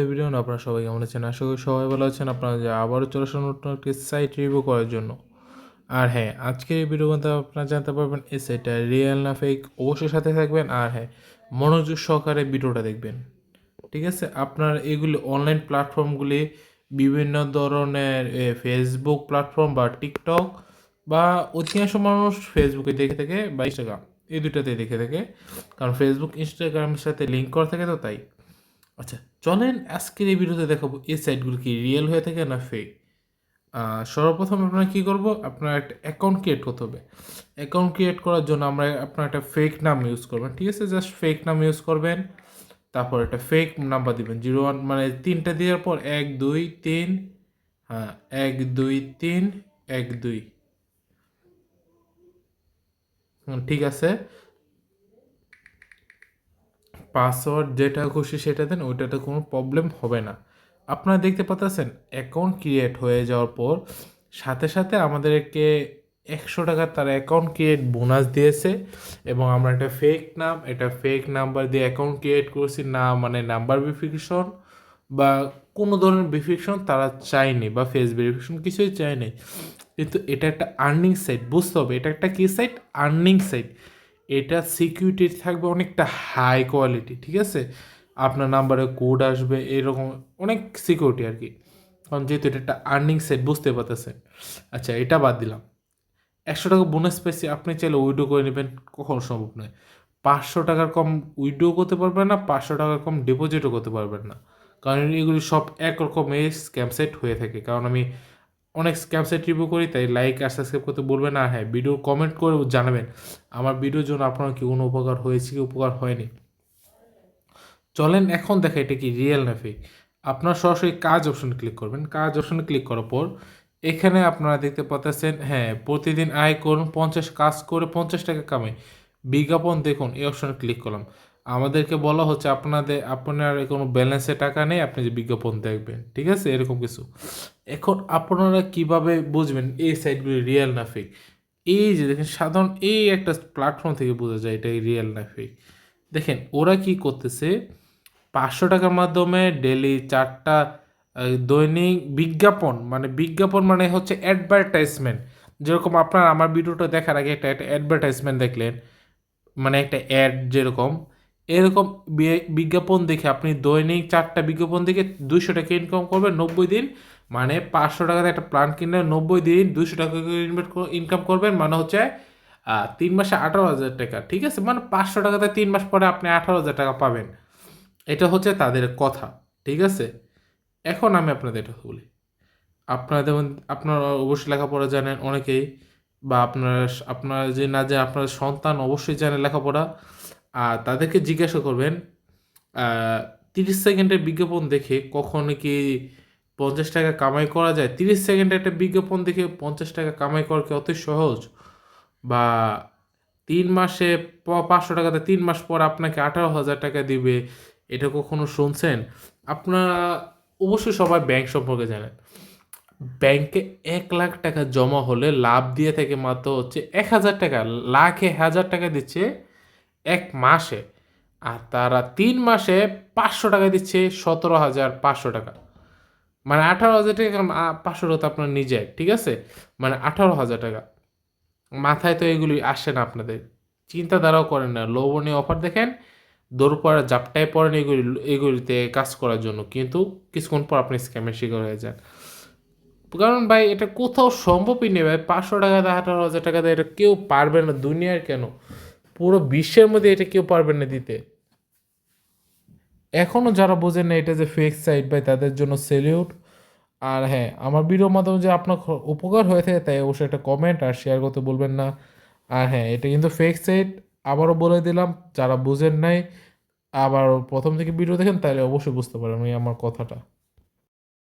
Everyone, আপনারা সবাই কেমন আছেন? আশা করি সবাই ভালো আছেন। আপনারা যে আবারও চলে আসুন নতুন একটি সাইট রিভিউ করার জন্য। আর হ্যাঁ, আজকের এই ভিডিওর মধ্যে আপনারা জানতে পারবেন এই সাইটটা রিয়েল না ফেক। অবশ্যই সাথে থাকবেন। আর হ্যাঁ, মনোযোগ সহকারে ভিডিওটা দেখবেন। ঠিক আছে? আপনার এগুলি অনলাইন প্ল্যাটফর্মগুলি বিভিন্ন ধরনের ফেসবুক প্ল্যাটফর্ম বা টিকটক বা অধিকাংশ মানুষ ফেসবুকে দেখে থাকে বা ইনস্টাগ্রাম, এই দুটাতে দেখে থাকে। কারণ ফেসবুক ইনস্টাগ্রামের সাথে লিঙ্ক করা থাকে, তো তাই। আচ্ছা, চলেন আজকের এই ভিডিওতে দেখাবো এই সাইটগুলো কি রিয়েল হয়ে থাকে না ফেক। সর্বপ্রথম আপনারা কী করবো, আপনার একটা অ্যাকাউন্ট ক্রিয়েট করতে হবে। অ্যাকাউন্ট ক্রিয়েট করার জন্য আপনার একটা ফেক নাম ইউজ করবেন। ঠিক আছে, জাস্ট ফেক নাম ইউজ করবেন। তারপর একটা ফেক নাম্বার দিবেন 01, মানে 3টা দেওয়ার পর 123, হ্যাঁ 12312। ঠিক আছে, পাসওয়ার্ড যেটা খুশি সেটা দেন, ওইটাতে কোনো প্রবলেম হবে না। আপনারা দেখতে পাচ্ছেন অ্যাকাউন্ট ক্রিয়েট হয়ে যাওয়ার পর সাথে সাথে আমাদেরকে 100 টাকা তার অ্যাকাউন্ট ক্রিয়েট বোনাস দিয়েছে। এবং আমরা একটা ফেক নাম্বার দিয়ে অ্যাকাউন্ট ক্রিয়েট করছি না, মানে নাম্বার ভেরিফিকেশন বা কোনো ধরনের ভেরিফিকেশন তারা চায়নি, বা ফেস ভেরিফিকেশন কিছুই চায়নি। কিন্তু এটা একটা আর্নিং সাইট, বুঝতে হবে এটা একটা কী সাইট, আর্নিং সাইট। এটা সিকিউরিটি থাকবে অনেকটা হাই কোয়ালিটি। ঠিক আছে, আপনার নাম্বারে কোড আসবে, এরকম অনেক সিকিউরিটি আর কি। কারণ যেহেতু এটা একটা আর্নিং সাইট, বুঝতে পারতেছেন। আচ্ছা, এটা বাদ দিলাম। 100 টাকা বোনাস পাইছি, আপনি চাইলে উইড্রো করে নেবেন, কখনো সম্ভব নয়। 500 টাকার কম উইড্রো করতে পারবেন না, 500 টাকার কম ডিপোজিটও করতে পারবেন না। কারণ এগুলি সব একরকমের স্ক্যাম সাইট হয়ে থাকে। কারণ আমি অনেক স্ক্যাম সাইট রিভিউ করি, তাই লাইক আর সাবস্ক্রাইব করতে বলবেন না। হ্যাঁ, ভিডিও কমেন্ট করে জানাবেন আমার ভিডিওর জন্য আপনার কি কোনো উপকার হয়েছে কি উপকার হয়নি। চলেন এখন দেখা এটা কি রিয়েল না ফেক। আপনার সরাসরি কাজ অপশনে ক্লিক করবেন। কাজ অপশনে ক্লিক করার পর এখানে আপনারা দেখতে পাচ্ছেন, হ্যাঁ প্রতিদিন আয় করুন 50, কাজ করে 50 টাকা কামাই, বিজ্ঞাপন দেখুন, এই অপশনে ক্লিক করলাম। আমাদেরকে বলা হচ্ছে আপনার কোনো ব্যালেন্সে টাকা নেই, আপনি যে বিজ্ঞাপন দেখবেন। ঠিক আছে, এরকম কিছু। এখন আপনারা কিভাবে বুঝবেন এই সাইটগুলি রিয়েল না ফেক? এই যে দেখেন, সাধারণ এই একটা প্ল্যাটফর্ম থেকে বোঝা যায় এটা রিয়েল না ফেক। দেখেন ওরা কি করতেছে, 500 টাকার মাধ্যমে ডেলি 4টা দৈনিক বিজ্ঞাপন মানে হচ্ছে অ্যাডভার্টাইজমেন্ট। যেরকম আপনার আমার ভিডিওটা দেখার আগে একটা অ্যাডভার্টাইজমেন্ট দেখলেন, মানে একটা অ্যাড যেরকম, এরকম বিজ্ঞাপন দেখে আপনি দৈনিক 4টা বিজ্ঞাপন দেখে 200 টাকা ইনকাম করবেন 90 দিন। মানে 500 টাকাতে একটা প্ল্যান কিনলে 90 দিন 200 টাকা ইনকাম করবেন, মানে হচ্ছে 3 মাসে 18,000 টাকা। ঠিক আছে, মানে 500 টাকাতে 3 মাস পরে আপনি 18,000 টাকা পাবেন। এটা হচ্ছে তাদের কথা। ঠিক আছে, এখন আমি আপনাদের এটা বলি। আপনারা যেমন আপনারা অবশ্যই লেখাপড়া জানেন অনেকেই, বা আপনারা যে না যে আপনার সন্তান অবশ্যই জানে লেখাপড়া। আর তাদেরকে জিজ্ঞাসা করবেন, 30 সেকেন্ডের বিজ্ঞাপন দেখে কখনো কি 50 টাকা কামাই করা যায়? 30 সেকেন্ডের একটা বিজ্ঞাপন দেখে 50 টাকা কামাই করা কি অতি সহজ? বা 3 মাসে 500 টাকাতে 3 মাস পর আপনাকে 18,000 টাকা দিবে, এটা কখনো শুনছেন? আপনারা অবশ্যই সবাই ব্যাংক সম্পর্কে জানেন। ব্যাংকে 1 লাখ টাকা জমা হলে লাভ দিয়ে থাকে মাত্র হচ্ছে 1,000 টাকা। লাখে 1,000 টাকা দিচ্ছে 1 মাসে। আর তারা 3 মাসে 500 টাকা দিচ্ছে, 17,500 টাকা। মানে 18,000 টাকা, 500 টাকা তো আপনার নিজে। ঠিক আছে, মানে 18,000 টাকা। মাথায় তো এগুলি আসে না আপনাদের, চিন্তাধারাও করেন না। লোভনীয় অফার দেখেন, দৌড় পড়া জাপটায় পড়েন এগুলিতে কাজ করার জন্য, কিন্তু কিছুক্ষণ পর আপনি স্ক্যামের শিকার হয়ে যান। কারণ ভাই এটা কোথাও সম্ভবই নেই ভাই, 500 টাকা 18,000 টাকা এটা কেউ পারবে না, দুনিয়ার কেন পুরো বিশ্বের মধ্যে এটা কেউ পারবে না দিতে। এখনও যারা বোঝেন না এটা যে ফেক সাইট, ভাই তাদের জন্য সেলিউট। আর হ্যাঁ, আমার ভিডিওর মাধ্যমে যে আপনার উপকার হয়ে থাকে তাই অবশ্যই একটা কমেন্ট আর শেয়ার করতে বলবেন না। আর হ্যাঁ, এটা কিন্তু ফেক সাইট, আবারও বলে দিলাম। যারা বুঝেন নাই, আবার প্রথম থেকে ভিডিও দেখেন তাহলে অবশ্যই বুঝতে পারেন আমার কথাটা।